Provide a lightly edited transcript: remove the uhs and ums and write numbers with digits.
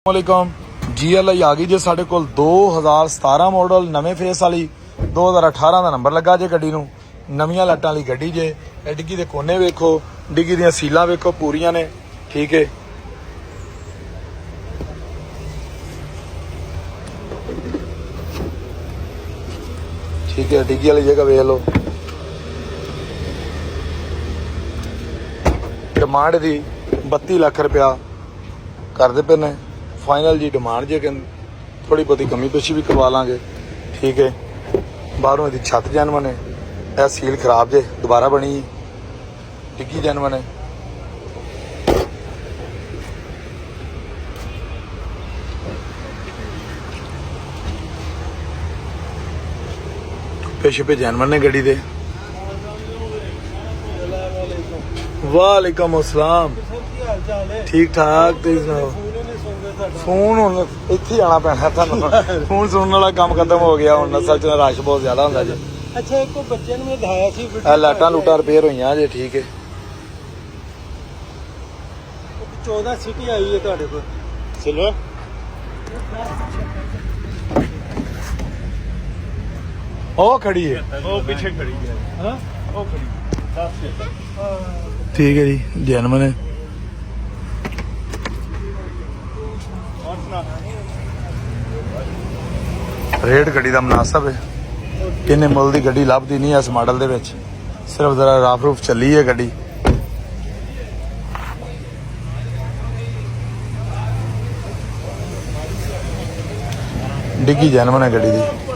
ਵਾਲੇਕਮ GLI ਆ ਗਈ ਜੇ ਸਾਡੇ ਕੋਲ 2017 ਮਾਡਲ ਨਵੇਂ ਫੇਸ ਵਾਲੀ 2018 ਦਾ ਨੰਬਰ ਲੱਗਾ ਜੇ ਗੱਡੀ ਨੂੰ ਨਵੀਆਂ ਲਾਟਾਂ ਵਾਲੀ ਗੱਡੀ ਜੇ ਇਹ ਡਿੱਗੀ ਦੇ ਕੋਨੇ ਵੇਖੋ ਡਿੱਗੀ ਦੀਆਂ ਸੀਲਾਂ ਵੇਖੋ ਪੂਰੀਆਂ ਨੇ ਠੀਕ ਹੈ ठीक है डिग्गी वाली जगह वेख लो डिमांड दी 32 लाख रुपया करते पे ने फाइनल जी डिमांड जे थोड़ी बहुती कमी पेशी भी करवा लांगे ठीक है बाहरों इसकी छत जैनवन है यह सील खराब जे दोबारा बनी डिग्गी जैनवन है पेशे पे जैनवन ने गड्डी दे वालेकुम अस्सलाम ठीक ठाक तुसीं सुनाओ फोन हुण इत्थे आना पैना तुहानूं फोन सुनने वाला काम खत्म हो गया हुण असल च रश बहुत ज्यादा हुंदा जी अच्छा एक बच्चे ने दिखाया सी लाइटां लूटां रिपेयर होईयां जे ठीक है 14 सिटी आई है तुहाडे कोल सिल्वर ओ खड़ी है वो पीछे खड़ी है हां वो खड़ी ठीक है जी जैनवन है और सुना रेट गड्डी दा मुनासिब है किन्ने मुल दी गड्डी लभदी नहीं इस मॉडल दे विच सिर्फ जरा रफ रूफ चली है गड्डी डिग्गी जैनवन है गड्डी दी